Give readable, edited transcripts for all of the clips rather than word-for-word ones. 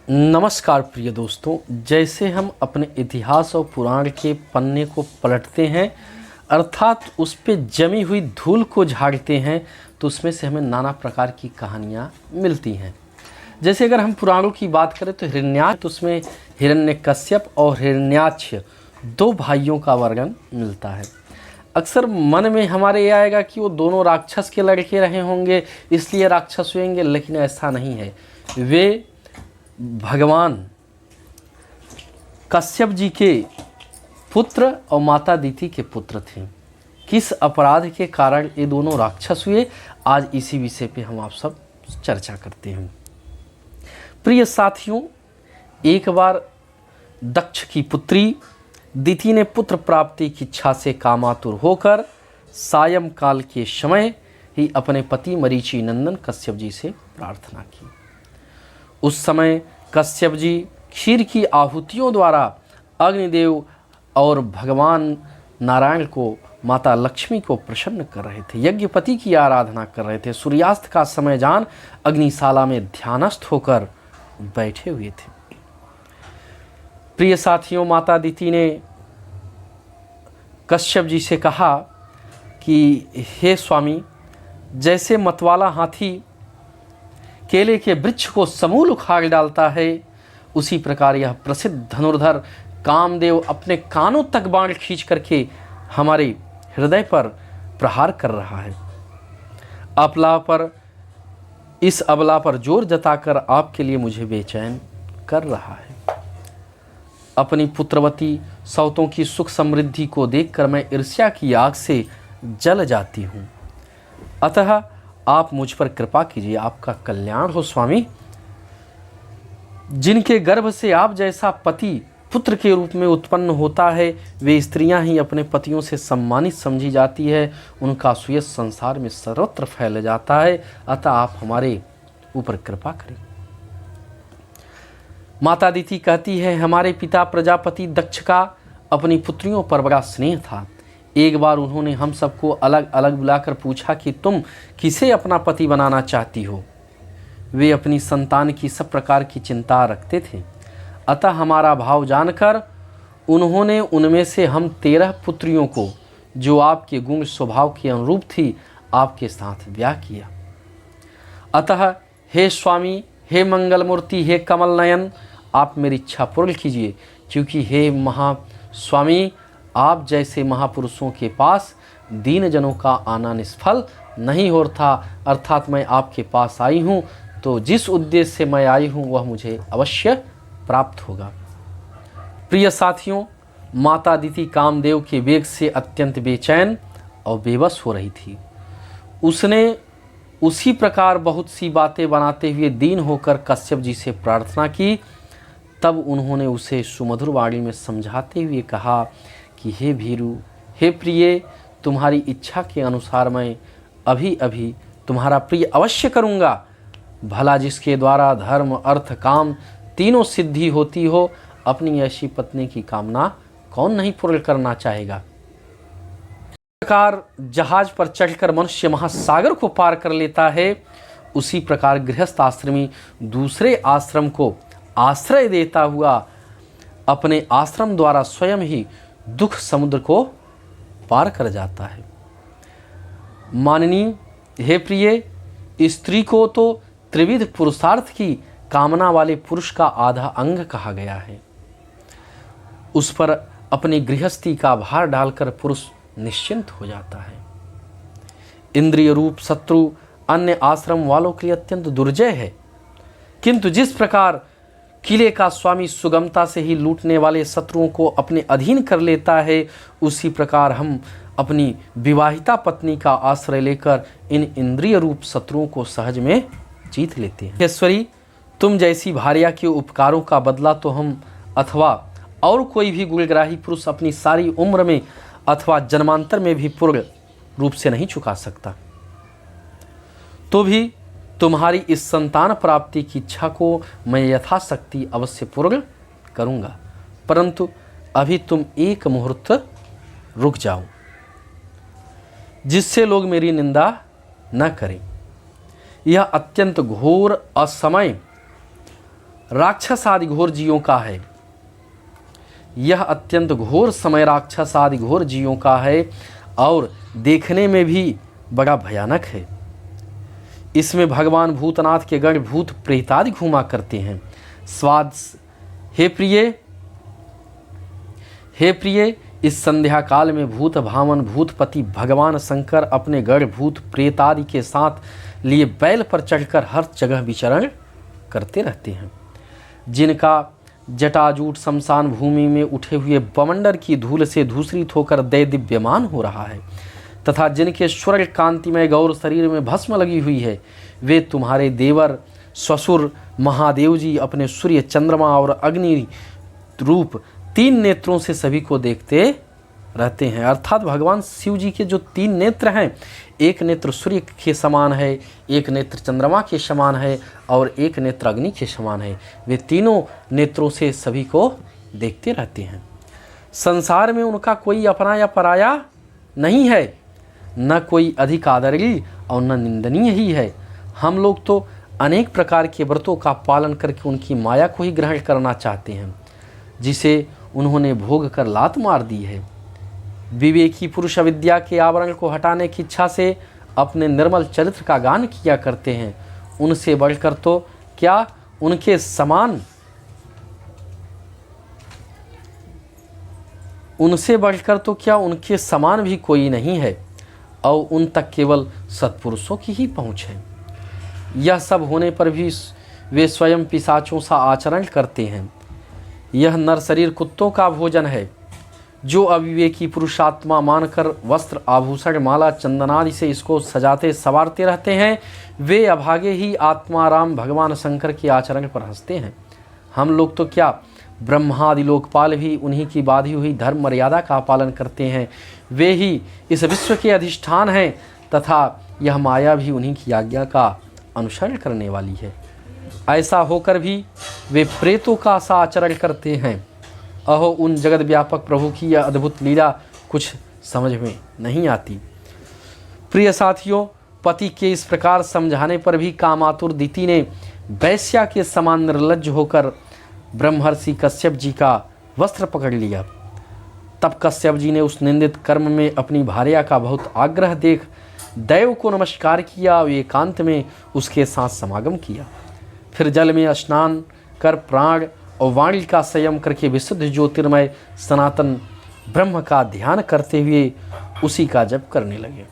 नमस्कार प्रिय दोस्तों, जैसे हम अपने इतिहास और पुराण के पन्ने को पलटते हैं अर्थात उस पे जमी हुई धूल को झाड़ते हैं तो उसमें से हमें नाना प्रकार की कहानियाँ मिलती हैं। जैसे अगर हम पुराणों की बात करें तो हिरण्याक्ष, तो उसमें हिरण्यकश्यप और हिरण्याक्ष दो भाइयों का वर्णन मिलता है। अक्सर मन में हमारे ये आएगा कि वो दोनों राक्षस के लड़के रहे होंगे इसलिए राक्षस हुएंगे, लेकिन ऐसा नहीं है। वे भगवान कश्यप जी के पुत्र और माता दीति के पुत्र थे। किस अपराध के कारण ये दोनों राक्षस हुए, आज इसी विषय पे हम आप सब चर्चा करते हैं। प्रिय साथियों, एक बार दक्ष की पुत्री दीति ने पुत्र प्राप्ति की इच्छा से कामातुर होकर सायंकाल के समय ही अपने पति मरीचि नंदन कश्यप जी से प्रार्थना की। उस समय कश्यप जी क्षीर की आहुतियों द्वारा अग्निदेव और भगवान नारायण को, माता लक्ष्मी को प्रसन्न कर रहे थे, यज्ञपति की आराधना कर रहे थे। सूर्यास्त का समय जान अग्निशाला में ध्यानस्थ होकर बैठे हुए थे। प्रिय साथियों, माता दीति ने कश्यप जी से कहा कि हे स्वामी, जैसे मतवाला हाथी केले के वृक्ष को समूल उखाड़ डालता है, उसी प्रकार यह प्रसिद्ध धनुर्धर कामदेव अपने कानों तक बाण खींच करके हमारे हृदय पर प्रहार कर रहा है। इस अबला पर जोर जताकर आपके लिए मुझे बेचैन कर रहा है। अपनी पुत्रवती सौतों की सुख समृद्धि को देखकर मैं ईर्ष्या की आग से जल जाती हूँ। अतः आप मुझ पर कृपा कीजिए, आपका कल्याण हो स्वामी। जिनके गर्भ से आप जैसा पति पुत्र के रूप में उत्पन्न होता है, वे स्त्रियां ही अपने पतियों से सम्मानित समझी जाती है, उनका सुयश संसार में सर्वत्र फैल जाता है। अतः आप हमारे ऊपर कृपा करें। माता दीति कहती है, हमारे पिता प्रजापति दक्ष का अपनी पुत्रियों पर बड़ा स्नेह था। एक बार उन्होंने हम सबको अलग अलग बुलाकर पूछा कि तुम किसे अपना पति बनाना चाहती हो। वे अपनी संतान की सब प्रकार की चिंता रखते थे। अतः हमारा भाव जानकर उन्होंने उनमें से हम 13 पुत्रियों को, जो आपके गुण स्वभाव के अनुरूप थी, आपके साथ ब्याह किया। अतः हे स्वामी, हे मंगलमूर्ति, हे कमल नयन, आप मेरी इच्छा पूर्ण कीजिए, क्योंकि हे महास्वामी, आप जैसे महापुरुषों के पास दीन जनों का आना निष्फल नहीं होता। अर्थात मैं आपके पास आई हूँ तो जिस उद्देश्य से मैं आई हूँ वह मुझे अवश्य प्राप्त होगा। प्रिय साथियों, माता दीति कामदेव के वेग से अत्यंत बेचैन और बेबस हो रही थी। उसने उसी प्रकार बहुत सी बातें बनाते हुए दीन होकर कश्यप जी से प्रार्थना की। तब उन्होंने उसे सुमधुर वाणी में समझाते हुए कहा कि हे भीरू, हे प्रिय, तुम्हारी इच्छा के अनुसार मैं अभी अभी तुम्हारा प्रिय अवश्य करूँगा। भला जिसके द्वारा धर्म अर्थ काम तीनों सिद्धि होती हो, अपनी ऐसी पत्नी की कामना कौन नहीं पूर्ण करना चाहेगा। इस प्रकार जहाज पर चढ़कर मनुष्य महासागर को पार कर लेता है, उसी प्रकार गृहस्थ आश्रमी दूसरे आश्रम को आश्रय देता हुआ अपने आश्रम द्वारा स्वयं ही दुख समुद्र को पार कर जाता है। माननीय हे प्रिय, स्त्री को तो त्रिविध पुरुषार्थ की कामना वाले पुरुष का आधा अंग कहा गया है। उस पर अपनी गृहस्थी का भार डालकर पुरुष निश्चिंत हो जाता है। इंद्रिय रूप शत्रु अन्य आश्रम वालों के लिए अत्यंत दुर्जय है, किंतु जिस प्रकार किले का स्वामी सुगमता से ही लूटने वाले शत्रुओं को अपने अधीन कर लेता है, उसी प्रकार हम अपनी विवाहिता पत्नी का आश्रय लेकर इन इंद्रिय रूप शत्रुओं को सहज में जीत लेते हैं। ईश्वरी, तुम जैसी भार्या के उपकारों का बदला तो हम अथवा और कोई भी गुणग्राही पुरुष अपनी सारी उम्र में अथवा जन्मांतर में भी पूर्ण रूप से नहीं चुका सकता। तो भी तुम्हारी इस संतान प्राप्ति की इच्छा को मैं यथाशक्ति अवश्य पूर्ण करूँगा, परंतु अभी तुम एक मुहूर्त रुक जाओ, जिससे लोग मेरी निंदा न करें। यह अत्यंत घोर असमय राक्षस आदि घोर जीवों का है। यह अत्यंत घोर समय राक्षस आदि घोर जीवों का है और देखने में भी बड़ा भयानक है। इसमें भगवान भूतनाथ के गण भूत प्रेतादि घूमा करते हैं। स्वाद हे प्रिय, इस संध्या काल में भूत भावन भूतपति भगवान शंकर अपने गण भूत प्रेतादि के साथ लिए बैल पर चढ़कर हर जगह विचरण करते रहते हैं। जिनका जटाजूट शमशान भूमि में उठे हुए बवंडर की धूल से धूसरित होकर दैदिव्यमान हो रहा है तथा जिनके स्वर्ग कांतिमय गौर शरीर में भस्म लगी हुई है, वे तुम्हारे देवर ससुर महादेव जी अपने सूर्य चंद्रमा और अग्नि रूप 3 नेत्रों से सभी को देखते रहते हैं। अर्थात भगवान शिव जी के जो 3 नेत्र हैं, एक नेत्र सूर्य के समान है, एक नेत्र चंद्रमा के समान है और एक नेत्र अग्नि के समान है। वे तीनों नेत्रों से सभी को देखते रहते हैं। संसार में उनका कोई अपना या पराया नहीं है, न कोई अधिक आदरणीय और न निंदनीय ही है। हम लोग तो अनेक प्रकार के व्रतों का पालन करके उनकी माया को ही ग्रहण करना चाहते हैं, जिसे उन्होंने भोग कर लात मार दी है। विवेकी पुरुष अविद्या के आवरण को हटाने की इच्छा से अपने निर्मल चरित्र का गान किया करते हैं। उनसे बढ़कर तो क्या उनके समान भी कोई नहीं है और उन तक केवल सत्पुरुषों की ही पहुँच है। यह सब होने पर भी वे स्वयं पिशाचों सा आचरण करते हैं। यह नर शरीर कुत्तों का भोजन है। जो अविवेकी पुरुषात्मा मानकर वस्त्र आभूषण माला चंदनादि से इसको सजाते सवारते रहते हैं, वे अभागे ही आत्माराम भगवान शंकर के आचरण पर हंसते हैं। हम लोग तो क्या, ब्रह्मादि लोकपाल भी उन्हीं की बाधी हुई धर्म मर्यादा का पालन करते हैं। वे ही इस विश्व के अधिष्ठान हैं तथा यह माया भी उन्हीं की आज्ञा का अनुसरण करने वाली है। ऐसा होकर भी वे प्रेतों का सा आचरण करते हैं। अहो, उन जगत व्यापक प्रभु की यह अद्भुत लीला कुछ समझ में नहीं आती। प्रिय साथियों, पति के इस प्रकार समझाने पर भी कामातुर दिति ने वैश्या के समान निर्लज्ज होकर ब्रह्मर्षि कश्यप जी का वस्त्र पकड़ लिया। तब कश्यप जी ने उस निंदित कर्म में अपनी भार्या का बहुत आग्रह देख देव को नमस्कार किया और एकांत में उसके साथ समागम किया। फिर जल में स्नान कर प्राण और वाणी का संयम करके विशुद्ध ज्योतिर्मय सनातन ब्रह्म का ध्यान करते हुए उसी का जप करने लगे।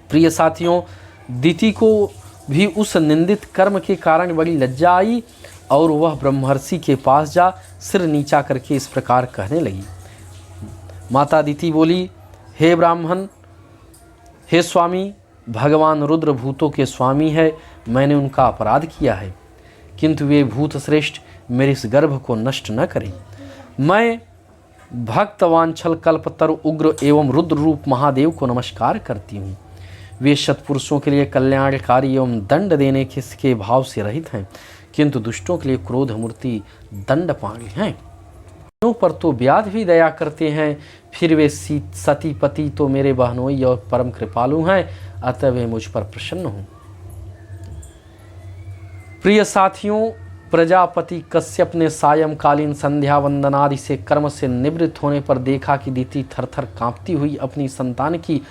प्रिय साथियों, दिति को भी उस निंदित कर्म के कारण बड़ी लज्जा आई और वह ब्रह्मर्षि के पास जा सिर नीचा करके इस प्रकार कहने लगी। माता दिति बोली, हे ब्राह्मण, हे स्वामी, भगवान रुद्र भूतों के स्वामी है। मैंने उनका अपराध किया है, किंतु वे भूत श्रेष्ठ मेरे इस गर्भ को नष्ट न करें। मैं भक्तवांछल कल्पतरु उग्र एवं रुद्र रूप महादेव को नमस्कार करती हूँ। वे सत्पुरुषों के लिए कल्याणकारी एवं दंड देने के भाव से रहित हैं, किंतु दुष्टों के लिए क्रोध मूर्ति दंडपाणी हैं। पर तो व्याध भी दया करते हैं। फिर वे सती पति तो मेरे बहनोई और परम कृपालु हैं, अतः वे मुझ पर प्रसन्न हों। प्रिय साथियों, प्रजापति कश्यप ने सायंकालीन संध्या वंदनादि से कर्म से निवृत्त होने पर देखा कि दिति थरथर कांपती हुई अपनी संतान की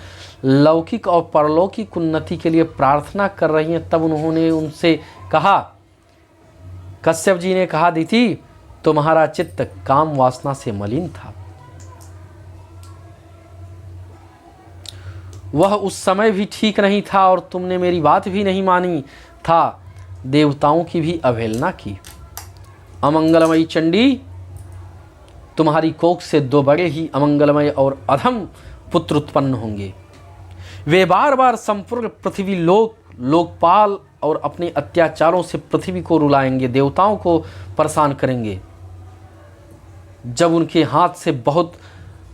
लौकिक और परलौकिक उन्नति के लिए प्रार्थना कर रही हैं। तब उन्होंने उनसे कहा, कश्यप जी ने कहा, दिति, तुम्हारा चित्त काम वासना से मलिन था। वह उस समय भी ठीक नहीं था और तुमने मेरी बात भी नहीं मानी था, देवताओं की भी अवहेलना की। अमंगलमयी चंडी, तुम्हारी कोख से 2 बड़े ही अमंगलमय और अधम पुत्र उत्पन्न होंगे। वे बार बार संपूर्ण पृथ्वी लोकपाल और अपने अत्याचारों से पृथ्वी को रुलाएंगे, देवताओं को परेशान करेंगे। जब उनके हाथ से बहुत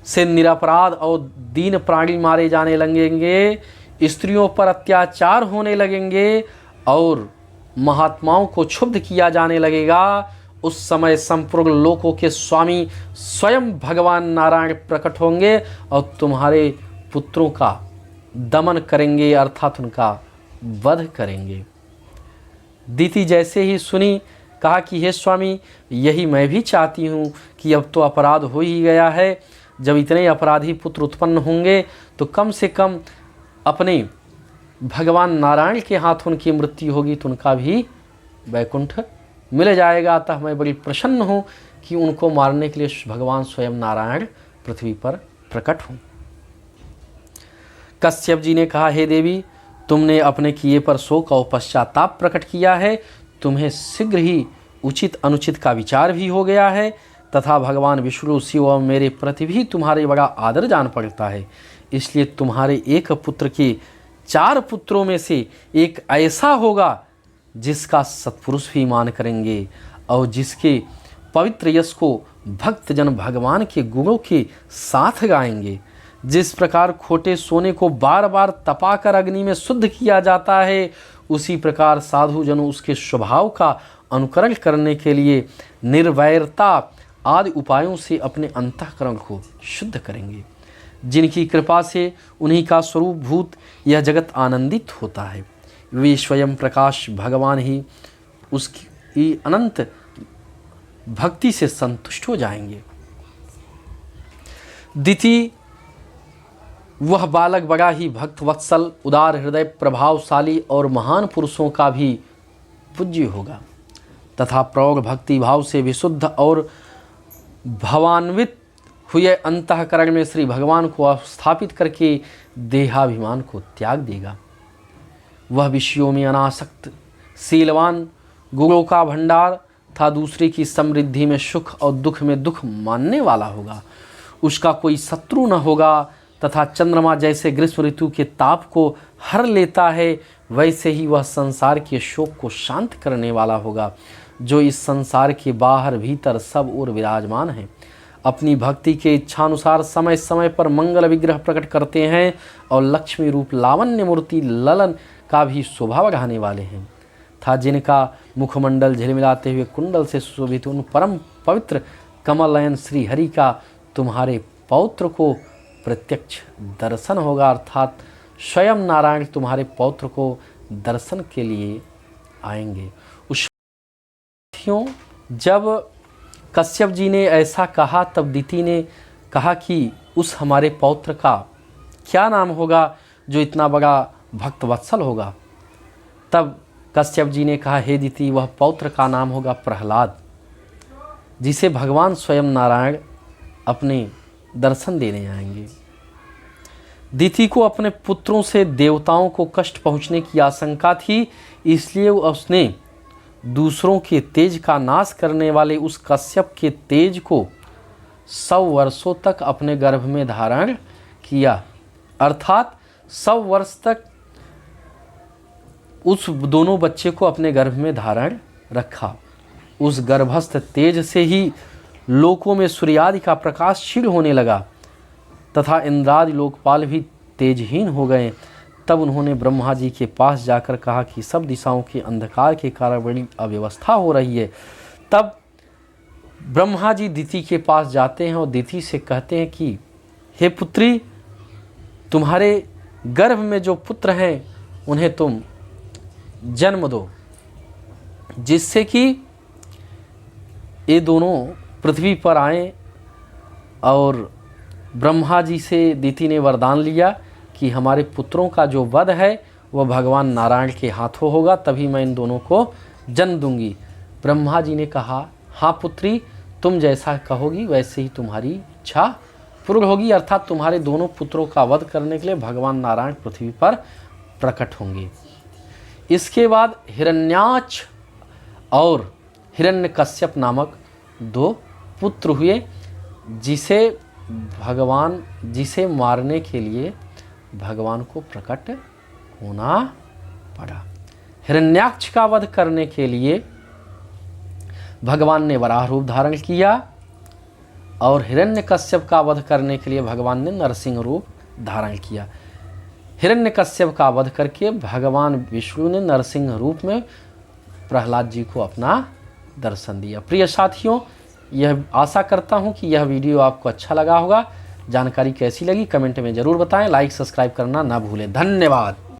से निरपराध और दीन प्राणी मारे जाने लगेंगे, स्त्रियों पर अत्याचार होने लगेंगे और महात्माओं को क्षुब्ध किया जाने लगेगा, उस समय संपूर्ण लोकों के स्वामी स्वयं भगवान नारायण प्रकट होंगे और तुम्हारे पुत्रों का दमन करेंगे, अर्थात उनका वध करेंगे। दिति जैसे ही सुनी, कहा कि हे स्वामी, यही मैं भी चाहती हूँ कि अब तो अपराध हो ही गया है। जब इतने अपराधी पुत्र उत्पन्न होंगे तो कम से कम अपने भगवान नारायण के हाथ उनकी मृत्यु होगी तो उनका भी वैकुंठ मिल जाएगा। अतः मैं बड़ी प्रसन्न हूँ कि उनको मारने के लिए भगवान स्वयं नारायण पृथ्वी पर प्रकट हों। कश्यप जी ने कहा, हे देवी, तुमने अपने किए पर शोक और पश्चाताप प्रकट किया है। तुम्हें शीघ्र ही उचित अनुचित का विचार भी हो गया है तथा भगवान विष्णु, शिव और मेरे प्रति भी तुम्हारे बड़ा आदर जान पड़ता है। इसलिए तुम्हारे एक पुत्र के 4 पुत्रों में से एक ऐसा होगा जिसका सत्पुरुष भी मान करेंगे और जिसके पवित्र यश को भक्तजन भगवान के गुणों के साथ गाएंगे। जिस प्रकार खोटे सोने को बार बार तपाकर अग्नि में शुद्ध किया जाता है, उसी प्रकार साधु जनों उसके स्वभाव का अनुकरण करने के लिए निर्वैरता आदि उपायों से अपने अंतःकरण को शुद्ध करेंगे, जिनकी कृपा से उन्हीं का स्वरूप भूत यह जगत आनंदित होता है। वे स्वयं प्रकाश भगवान ही उसकी अनंत भक्ति से संतुष्ट हो जाएंगे। द्वितीय, वह बालक बड़ा ही भक्तवत्सल, उदार हृदय, प्रभावशाली और महान पुरुषों का भी पूज्य होगा तथा प्रौढ़ भक्ति भाव से विशुद्ध और भावान्वित हुए अंतःकरण में श्री भगवान को स्थापित करके देहाभिमान को त्याग देगा। वह विषयों में अनासक्त, शीलवान, गुणों का भंडार तथा दूसरे की समृद्धि में सुख और दुख में दुख मानने वाला होगा। उसका कोई शत्रु न होगा तथा चंद्रमा जैसे ग्रीष्म ऋतु के ताप को हर लेता है, वैसे ही वह संसार के शोक को शांत करने वाला होगा, जो इस संसार के बाहर भीतर सब ओर विराजमान है। अपनी भक्ति के इच्छानुसार समय समय पर मंगल विग्रह प्रकट करते हैं और लक्ष्मी रूप लावण्य मूर्ति ललन का भी शोभा बढ़ाने वाले हैं था, जिनका मुखमंडल झिलमिलाते हुए कुंडल से सुशोभित उन परम पवित्र कमलनयन श्री हरि का तुम्हारे पौत्र को प्रत्यक्ष दर्शन होगा, अर्थात स्वयं नारायण तुम्हारे पौत्र को दर्शन के लिए आएंगे। उस जब कश्यप जी ने ऐसा कहा तब दिति ने कहा कि उस हमारे पौत्र का क्या नाम होगा जो इतना बड़ा भक्तवत्सल होगा। तब कश्यप जी ने कहा, हे दिति, वह पौत्र का नाम होगा प्रहलाद, जिसे भगवान स्वयं नारायण अपने दर्शन देने आएंगे। दिति को अपने पुत्रों से देवताओं को कष्ट पहुंचने की आशंका थी, इसलिए उसने दूसरों के तेज का नाश करने वाले उस कश्यप के तेज को 100 वर्षों तक अपने गर्भ में धारण किया, अर्थात 100 वर्ष तक उस दोनों बच्चे को अपने गर्भ में धारण रखा। उस गर्भस्थ तेज से ही लोकों में सूर्यादि का प्रकाश क्षीण होने लगा तथा इंद्रादि लोकपाल भी तेजहीन हो गए। तब उन्होंने ब्रह्मा जी के पास जाकर कहा कि सब दिशाओं के अंधकार के कारण बड़ी अव्यवस्था हो रही है। तब ब्रह्मा जी दिति के पास जाते हैं और दिति से कहते हैं कि हे पुत्री, तुम्हारे गर्भ में जो पुत्र हैं उन्हें तुम जन्म दो, जिससे कि ये दोनों पृथ्वी पर आए। और ब्रह्मा जी से दिति ने वरदान लिया कि हमारे पुत्रों का जो वध है वह भगवान नारायण के हाथों होगा, तभी मैं इन दोनों को जन्म दूंगी। ब्रह्मा जी ने कहा, हाँ पुत्री, तुम जैसा कहोगी वैसे ही तुम्हारी इच्छा पूर्ण होगी, अर्थात तुम्हारे दोनों पुत्रों का वध करने के लिए भगवान नारायण पृथ्वी पर प्रकट होंगे। इसके बाद हिरण्याक्ष और हिरण्यकश्यप नामक 2 पुत्र हुए, जिसे मारने के लिए भगवान को प्रकट होना पड़ा। हिरण्याक्ष का वध करने के लिए भगवान ने वराह रूप धारण किया और हिरण्यकश्यप का वध करने के लिए भगवान ने नरसिंह रूप धारण किया। हिरण्यकश्यप का वध करके भगवान विष्णु ने नरसिंह रूप में प्रहलाद जी को अपना दर्शन दिया। प्रिय साथियों, यह आशा करता हूं कि यह वीडियो आपको अच्छा लगा होगा। जानकारी कैसी लगी कमेंट में ज़रूर बताएं। लाइक सब्सक्राइब करना ना भूलें। धन्यवाद।